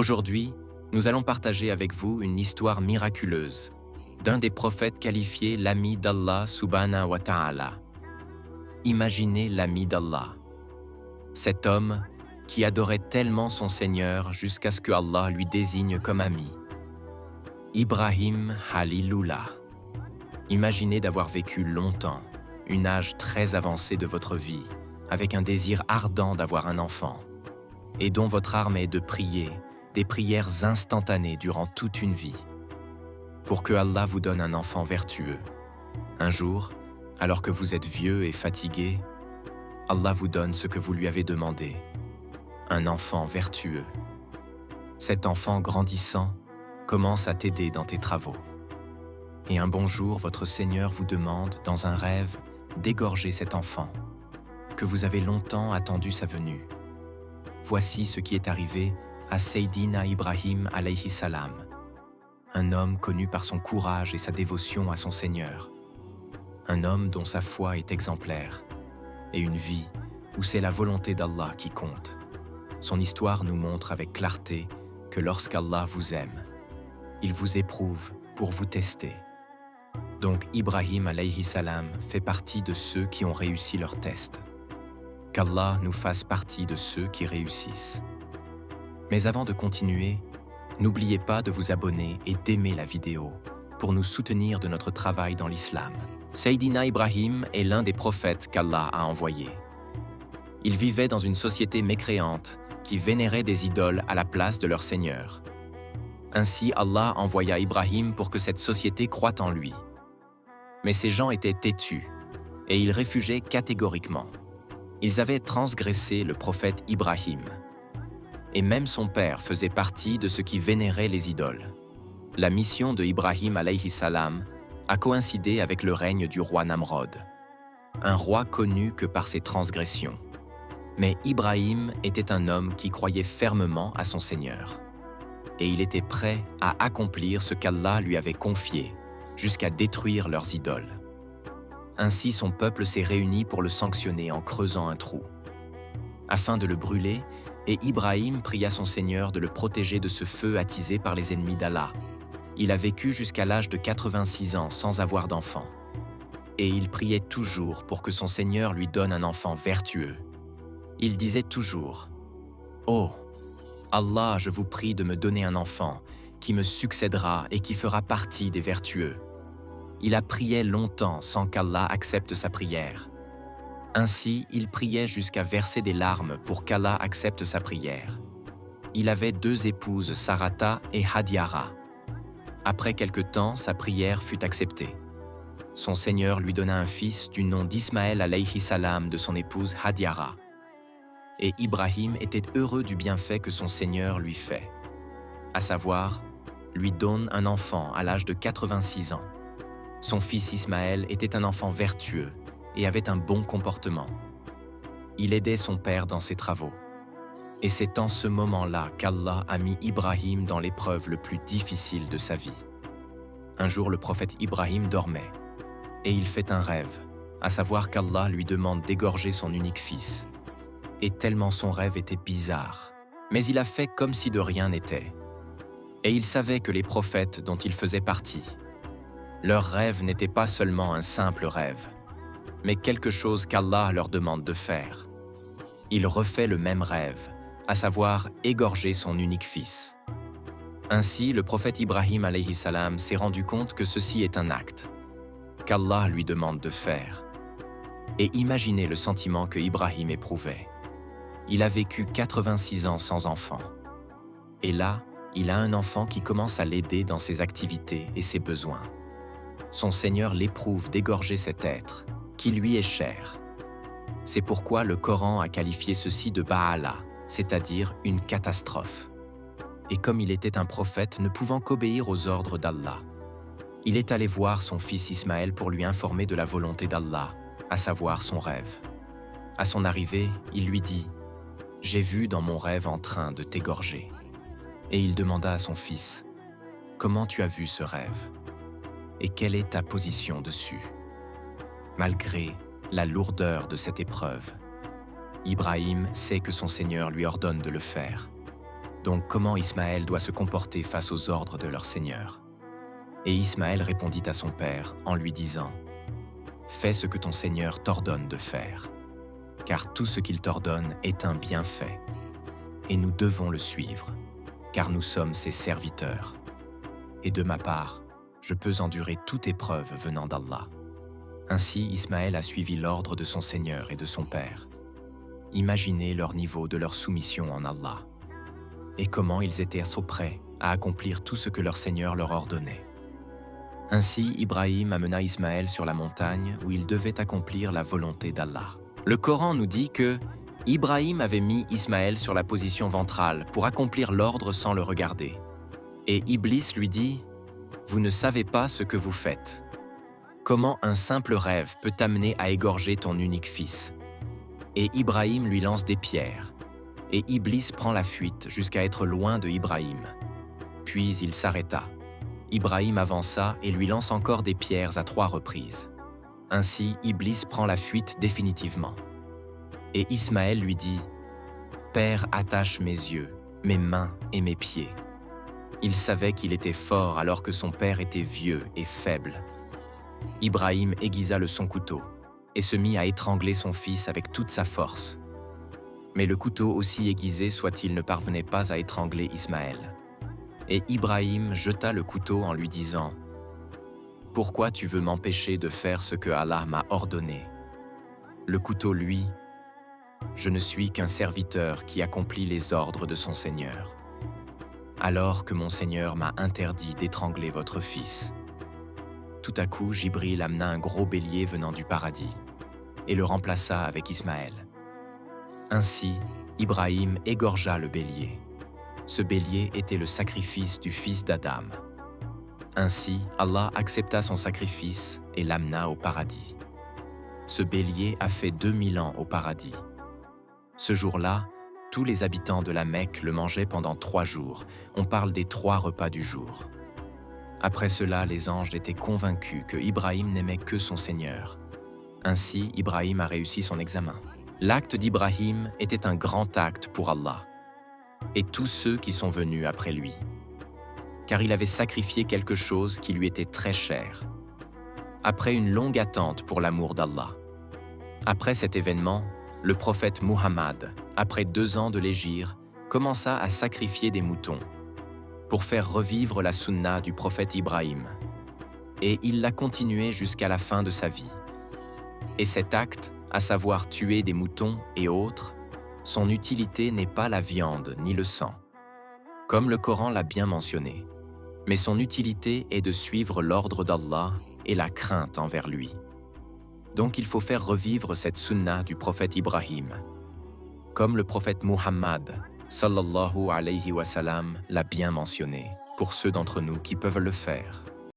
Aujourd'hui, nous allons partager avec vous une histoire miraculeuse d'un des prophètes qualifiés l'ami d'Allah subhanahu wa ta'ala. Imaginez l'ami d'Allah. Cet homme qui adorait tellement son Seigneur jusqu'à ce que Allah lui désigne comme ami. Ibrahim Khalilullah. Imaginez d'avoir vécu longtemps, un âge très avancé de votre vie, avec un désir ardent d'avoir un enfant, et dont votre arme est de prier, des prières instantanées durant toute une vie, pour que Allah vous donne un enfant vertueux. Un jour, alors que vous êtes vieux et fatigué, Allah vous donne ce que vous lui avez demandé, un enfant vertueux. Cet enfant grandissant commence à t'aider dans tes travaux. Et un bon jour, votre Seigneur vous demande, dans un rêve, d'égorger cet enfant, que vous avez longtemps attendu sa venue. Voici ce qui est arrivé à Sayyidina Ibrahim alayhi salam, un homme connu par son courage et sa dévotion à son Seigneur, un homme dont sa foi est exemplaire, et une vie où c'est la volonté d'Allah qui compte. Son histoire nous montre avec clarté que lorsqu'Allah vous aime, il vous éprouve pour vous tester. Donc Ibrahim alayhi salam fait partie de ceux qui ont réussi leur test. Qu'Allah nous fasse partie de ceux qui réussissent. Mais avant de continuer, n'oubliez pas de vous abonner et d'aimer la vidéo pour nous soutenir de notre travail dans l'islam. Sayyidina Ibrahim est l'un des prophètes qu'Allah a envoyés. Il vivait dans une société mécréante qui vénérait des idoles à la place de leur Seigneur. Ainsi, Allah envoya Ibrahim pour que cette société croie en lui. Mais ces gens étaient têtus et ils réfugiaient catégoriquement. Ils avaient transgressé le prophète Ibrahim. Et même son père faisait partie de ceux qui vénéraient les idoles. La mission de Ibrahim alayhi salam a coïncidé avec le règne du roi Namrod, un roi connu que par ses transgressions. Mais Ibrahim était un homme qui croyait fermement à son Seigneur. Et il était prêt à accomplir ce qu'Allah lui avait confié, jusqu'à détruire leurs idoles. Ainsi, son peuple s'est réuni pour le sanctionner en creusant un trou, afin de le brûler, et Ibrahim pria son Seigneur de le protéger de ce feu attisé par les ennemis d'Allah. Il a vécu jusqu'à l'âge de 86 ans sans avoir d'enfant. Et il priait toujours pour que son Seigneur lui donne un enfant vertueux. Il disait toujours « Oh, Allah, je vous prie de me donner un enfant qui me succédera et qui fera partie des vertueux. » Il a prié longtemps sans qu'Allah accepte sa prière. Ainsi, il priait jusqu'à verser des larmes pour qu'Allah accepte sa prière. Il avait 2 épouses, Sarata et Hadiara. Après quelque temps, sa prière fut acceptée. Son Seigneur lui donna un fils du nom d'Ismaël alayhi salam de son épouse Hadiara. Et Ibrahim était heureux du bienfait que son Seigneur lui fait, à savoir, lui donne un enfant à l'âge de 86 ans. Son fils Ismaël était un enfant vertueux et avait un bon comportement. Il aidait son père dans ses travaux. Et c'est en ce moment-là qu'Allah a mis Ibrahim dans l'épreuve le plus difficile de sa vie. Un jour, le prophète Ibrahim dormait, et il fait un rêve, à savoir qu'Allah lui demande d'égorger son unique fils. Et tellement son rêve était bizarre, mais il a fait comme si de rien n'était. Et il savait que les prophètes dont il faisait partie, leur rêve n'était pas seulement un simple rêve, mais quelque chose qu'Allah leur demande de faire. Il refait le même rêve, à savoir égorger son unique fils. Ainsi, le prophète Ibrahim alayhi salam s'est rendu compte que ceci est un acte qu'Allah lui demande de faire. Et imaginez le sentiment que Ibrahim éprouvait. Il a vécu 86 ans sans enfant. Et là, il a un enfant qui commence à l'aider dans ses activités et ses besoins. Son Seigneur l'éprouve d'égorger cet être, qui lui est cher. C'est pourquoi le Coran a qualifié ceci de Ba'ala, c'est-à-dire une catastrophe. Et comme il était un prophète ne pouvant qu'obéir aux ordres d'Allah, il est allé voir son fils Ismaël pour lui informer de la volonté d'Allah, à savoir son rêve. À son arrivée, il lui dit « J'ai vu dans mon rêve en train de t'égorger. » Et il demanda à son fils « Comment tu as vu ce rêve ? Et quelle est ta position dessus ?» Malgré la lourdeur de cette épreuve, Ibrahim sait que son Seigneur lui ordonne de le faire. Donc comment Ismaël doit se comporter face aux ordres de leur Seigneur? Et Ismaël répondit à son père en lui disant, « Fais ce que ton Seigneur t'ordonne de faire, car tout ce qu'il t'ordonne est un bienfait, et nous devons le suivre, car nous sommes ses serviteurs. Et de ma part, je peux endurer toute épreuve venant d'Allah. » Ainsi, Ismaël a suivi l'ordre de son Seigneur et de son père. Imaginez leur niveau de leur soumission en Allah, et comment ils étaient prêts à accomplir tout ce que leur Seigneur leur ordonnait. Ainsi, Ibrahim amena Ismaël sur la montagne où il devait accomplir la volonté d'Allah. Le Coran nous dit que Ibrahim avait mis Ismaël sur la position ventrale pour accomplir l'ordre sans le regarder. Et Iblis lui dit, « Vous ne savez pas ce que vous faites. Comment un simple rêve peut t'amener à égorger ton unique fils ?» Et Ibrahim lui lance des pierres. Et Iblis prend la fuite jusqu'à être loin de Ibrahim. Puis il s'arrêta. Ibrahim avança et lui lance encore des pierres à 3 reprises. Ainsi, Iblis prend la fuite définitivement. Et Ismaël lui dit, « Père, attache mes yeux, mes mains et mes pieds. » Il savait qu'il était fort alors que son père était vieux et faible. Ibrahim aiguisa son couteau et se mit à étrangler son fils avec toute sa force. Mais le couteau, aussi aiguisé soit-il, ne parvenait pas à étrangler Ismaël. Et Ibrahim jeta le couteau en lui disant, « Pourquoi tu veux m'empêcher de faire ce que Allah m'a ordonné ?» Le couteau, lui, « Je ne suis qu'un serviteur qui accomplit les ordres de son Seigneur. Alors que mon Seigneur m'a interdit d'étrangler votre fils. » Tout à coup, Jibril amena un gros bélier venant du paradis et le remplaça avec Ismaël. Ainsi, Ibrahim égorgea le bélier. Ce bélier était le sacrifice du fils d'Adam. Ainsi, Allah accepta son sacrifice et l'amena au paradis. Ce bélier a fait 2000 ans au paradis. Ce jour-là, tous les habitants de la Mecque le mangeaient pendant 3 jours. On parle des 3 repas du jour. Après cela, les anges étaient convaincus que Ibrahim n'aimait que son Seigneur. Ainsi, Ibrahim a réussi son examen. L'acte d'Ibrahim était un grand acte pour Allah et tous ceux qui sont venus après lui, car il avait sacrifié quelque chose qui lui était très cher, après une longue attente pour l'amour d'Allah. Après cet événement, le prophète Muhammad, après 2 ans de l'hégire, commença à sacrifier des moutons pour faire revivre la sunna du prophète Ibrahim, et il l'a continué jusqu'à la fin de sa vie. Et cet acte, à savoir tuer des moutons et autres, son utilité n'est pas la viande ni le sang, comme le Coran l'a bien mentionné, mais son utilité est de suivre l'ordre d'Allah et la crainte envers lui. Donc il faut faire revivre cette sunna du prophète Ibrahim, comme le prophète Muhammad, sallallahu alayhi wa sallam, l'a bien mentionné, pour ceux d'entre nous qui peuvent le faire.